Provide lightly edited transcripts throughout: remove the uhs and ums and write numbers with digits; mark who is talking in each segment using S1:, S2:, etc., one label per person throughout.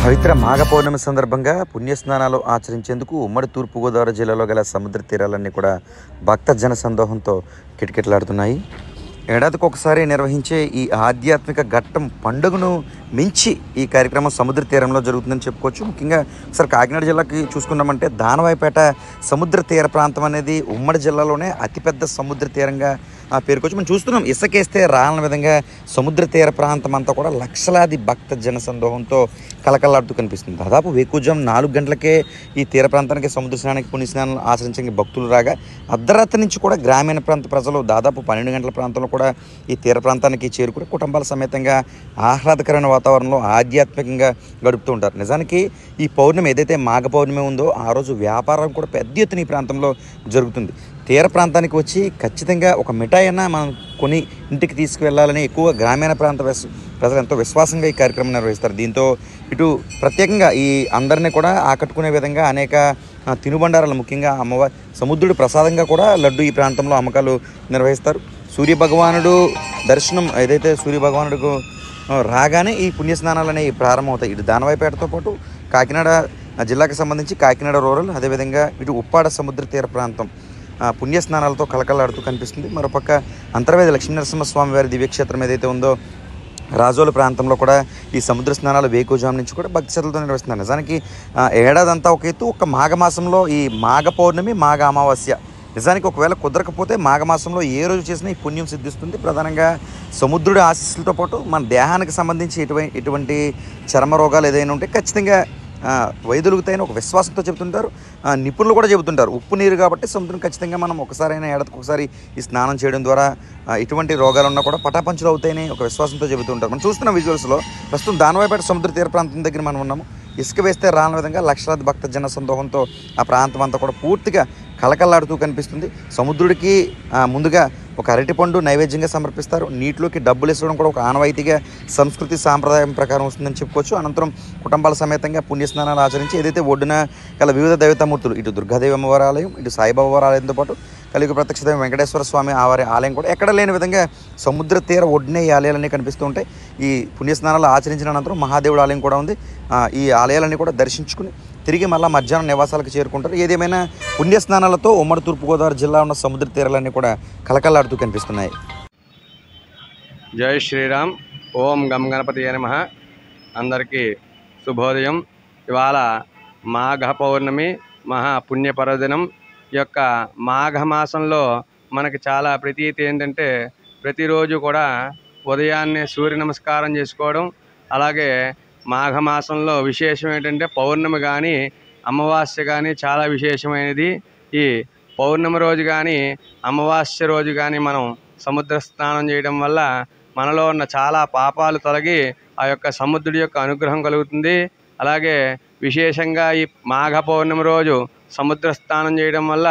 S1: పవిత్ర మాఘ పౌర్ణమి సందర్భంగా పుణ్యస్నానాలు ఆచరించేందుకు ఉమ్మడి తూర్పుగోదావరి జిల్లాలో గల సముద్ర తీరాలన్నీ కూడా భక్త జన సందోహంతో కిటకిటలాడుతున్నాయి. ఏడాదికి ఒకసారి నిర్వహించే ఈ ఆధ్యాత్మిక ఘట్టం పండుగను మించి ఈ కార్యక్రమం సముద్ర తీరంలో జరుగుతుందని చెప్పుకోవచ్చు. ముఖ్యంగా ఒకసారి కాకినాడ జిల్లాకి చూసుకున్నామంటే దానవాయిపేట సముద్ర తీర ప్రాంతం అనేది ఉమ్మడి జిల్లాలోనే అతిపెద్ద సముద్ర తీరంగా పేరుకోవచ్చు. మనం చూస్తున్నాం, ఇసుకేస్తే రాలని విధంగా సముద్ర తీర ప్రాంతం అంతా కూడా లక్షలాది భక్త జన సందోహంతో కలకలాడుతూ కనిపిస్తుంది. దాదాపు వేకుజాం 4 గంటలకే ఈ తీర ప్రాంతానికి సముద్ర స్నానానికి పుణ్యస్నానాలు ఆచరించడానికి భక్తులు రాగా అర్ధరాత్రి నుంచి కూడా గ్రామీణ ప్రాంత ప్రజలు దాదాపు 12 గంటల ప్రాంతంలో కూడా ఈ తీర ప్రాంతానికి చేరుకుని కుటుంబాల సమేతంగా ఆహ్లాదకరమైన వాతావరణంలో ఆధ్యాత్మికంగా గడుపుతూ ఉంటారు. నిజానికి ఈ పౌర్ణమి ఏదైతే మాఘ పౌర్ణమి ఉందో ఆ రోజు వ్యాపారం కూడా పెద్ద ఎత్తున ఈ ప్రాంతంలో జరుగుతుంది. తీర ప్రాంతానికి వచ్చి ఖచ్చితంగా ఒక మిఠాయి అయినా మనం కొని ఇంటికి తీసుకువెళ్ళాలని ఎక్కువ గ్రామీణ ప్రాంత ప్రజలు ఎంతో విశ్వాసంగా ఈ కార్యక్రమం నిర్వహిస్తారు. దీంతో ఇటు ప్రత్యేకంగా ఈ అందరినీ కూడా ఆకట్టుకునే విధంగా అనేక తినుబండారాలు, ముఖ్యంగా అమ్మవారి సముద్రుడు ప్రసాదంగా కూడా లడ్డు ఈ ప్రాంతంలో అమ్మకాలు నిర్వహిస్తారు. సూర్యభగవానుడు దర్శనం ఏదైతే సూర్యభగవానుడికి రాగానే ఈ పుణ్యస్నానాలు అనేవి ప్రారంభమవుతాయి. ఇటు దానవాయిపేటతో పాటు కాకినాడ జిల్లాకు సంబంధించి కాకినాడ రూరల్, అదేవిధంగా ఇటు ఉప్పాడ సముద్ర తీర ప్రాంతం పుణ్యస్నానాలతో కలకలాడుతూ కనిపిస్తుంది. మరోపక్క అంతర్వేది లక్ష్మీనరసింహస్వామి వారి దివ్యక్షేత్రం ఏదైతే ఉందో రాజోల ప్రాంతంలో కూడా ఈ సముద్ర స్నానాలు వేకుజాం నుంచి కూడా భక్తి శ్రద్ధలతో నిర్వహిస్తున్నారు. నిజానికి ఏడాదంతా ఒక ఎత్తు, ఒక మాఘమాసంలో ఈ మాఘ పౌర్ణమి, మాఘ అమావాస్య నిజానికి ఒకవేళ కుదరకపోతే మాఘమాసంలో ఏ రోజు చేసినా ఈ పుణ్యం సిద్ధిస్తుంది. ప్రధానంగా సముద్రుడి ఆశీస్సులతో పాటు మన దేహానికి సంబంధించి ఎటువంటి చర్మ రోగాలు ఏదైనా ఉంటే ఖచ్చితంగా వైదొలుగుతాయని ఒక విశ్వాసంతో చెబుతుంటారు. నిపుణులు కూడా చెబుతుంటారు. ఉప్పు నీరు కాబట్టి సముద్రం ఖచ్చితంగా మనం ఒకసారైనా ఏడాదికి ఒకసారి ఈ స్నానం చేయడం ద్వారా ఎటువంటి రోగాలు ఉన్నా కూడా పటాపంచులు అవుతాయని ఒక విశ్వాసంతో చెబుతుంటారు. మనం చూస్తున్న విజువల్స్లో ప్రస్తుతం దానవాయిపేట సముద్ర తీర ప్రాంతం దగ్గర మనం ఉన్నాము. ఇసుక వేస్తే రాని విధంగా లక్షలాది భక్త జన సందోహంతో ఆ ప్రాంతం అంతా కూడా పూర్తిగా కలకల్లాడుతూ కనిపిస్తుంది. సముద్రుడికి ముందుగా ఒక అరటిపండు నైవేద్యంగా సమర్పిస్తారు. నీటిలోకి డబ్బులు వేసుకోవడం కూడా ఒక ఆనవాయితీగా సంస్కృతి సాంప్రదాయం ప్రకారం వస్తుందని చెప్పుకోవచ్చు. అనంతరం కుటుంబాల సమేతంగా పుణ్యస్నానాలు ఆచరించి ఏదైతే ఒడ్డున గల వివిధ దేవతామూర్తులు, ఇటు దుర్గాదేవి అమ్మవారి ఆలయం, ఇటు సాయిబాబా వారి ఆలయంతో పాటు కలియుగ ప్రత్యక్ష దైవం వెంకటేశ్వర స్వామి వారి ఆలయం కూడా ఎక్కడ లేని విధంగా సముద్ర తీర ఒడ్డునే ఈ ఆలయాలన్నీ కనిపిస్తూ ఉంటాయి. ఈ పుణ్యస్నానాలు ఆచరించిన అనంతరం మహాదేవుడు ఆలయం కూడా ఉంది. ఈ ఆలయాలన్నీ కూడా దర్శించుకుని తిరిగి మళ్ళీ మధ్యాహ్నం నివాసాలకు చేరుకుంటారు. ఏదేమైనా పుణ్యస్నానాలతో ఉమ్మడి తూర్పుగోదావరి జిల్లా ఉన్న సముద్ర తీరాలన్నీ కూడా కలకల్లాడుతూ కనిపిస్తున్నాయి.
S2: జై శ్రీరామ్. ఓం గం గణపతియే నమః. అందరికీ శుభోదయం. ఇవాళ మాఘ పౌర్ణమి, మహా పుణ్యపర్వదినం. ఈ యొక్క మాఘమాసంలో మనకి చాలా ప్రతీతి ఏంటంటే ప్రతిరోజు కూడా ఉదయాన్నే సూర్య నమస్కారం చేసుకోవడం. అలాగే మాఘమాసంలో విశేషం ఏంటంటే పౌర్ణమి కానీ అమావాస్య కానీ చాలా విశేషమైనది. ఈ పౌర్ణమి రోజు కానీ అమావాస్య రోజు కానీ మనం సముద్ర స్నానం చేయడం వల్ల మనలో ఉన్న చాలా పాపాలు తొలగి ఆ యొక్క సముద్రుడి యొక్క అనుగ్రహం కలుగుతుంది. అలాగే విశేషంగా ఈ మాఘ పౌర్ణమి రోజు సముద్ర స్నానం చేయడం వల్ల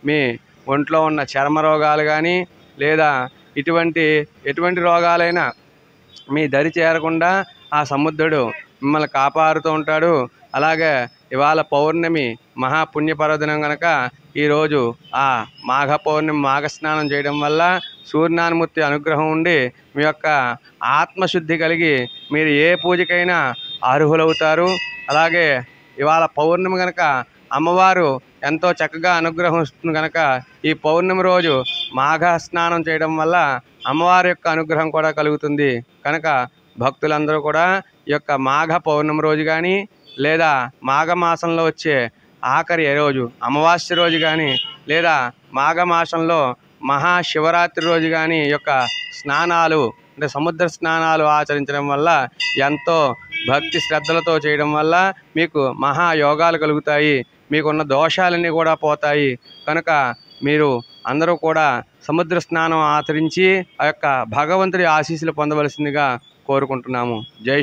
S2: మీ ఒంట్లో ఉన్న చర్మ రోగాలు కానీ లేదా ఎటువంటి రోగాలైనా మీ దరి చేరకుండా ఆ సముద్రుడు మిమ్మల్ని కాపాడుతూ ఉంటాడు. అలాగే ఇవాళ పౌర్ణమి మహాపుణ్యపర్వదినం కనుక ఈరోజు ఆ మాఘ పౌర్ణమి మాఘ స్నానం చేయడం వల్ల సూర్యనారాయణమూర్తి అనుగ్రహం ఉండి మీ యొక్క ఆత్మశుద్ధి కలిగి మీరు ఏ పూజకైనా అర్హులవుతారు. అలాగే ఇవాళ పౌర్ణమి కనుక అమ్మవారు ఎంతో చక్కగా అనుగ్రహం ఇస్తుంది కనుక ఈ పౌర్ణమి రోజు మాఘ స్నానం చేయడం వల్ల అమ్మవారి యొక్క అనుగ్రహం కూడా కలుగుతుంది. కనుక భక్తులందరూ కూడా ఈ యొక్క మాఘ పౌర్ణమి రోజు కానీ లేదా మాఘమాసంలో వచ్చే ఆఖరి రోజు అమావాస్య రోజు కానీ లేదా మాఘమాసంలో మహాశివరాత్రి రోజు కానీ ఈ యొక్క స్నానాలు అంటే సముద్ర స్నానాలు ఆచరించడం వల్ల ఎంతో భక్తి శ్రద్ధలతో చేయడం వల్ల మీకు మహాయోగాలు కలుగుతాయి. మీకున్న దోషాలన్నీ కూడా పోతాయి. కనుక మీరు అందరూ కూడా సముద్ర స్నానం ఆచరించి ఆ యొక్క భగవంతుడి ఆశీస్సులు పొందవలసిందిగా కోరుకుంటున్నాము. జై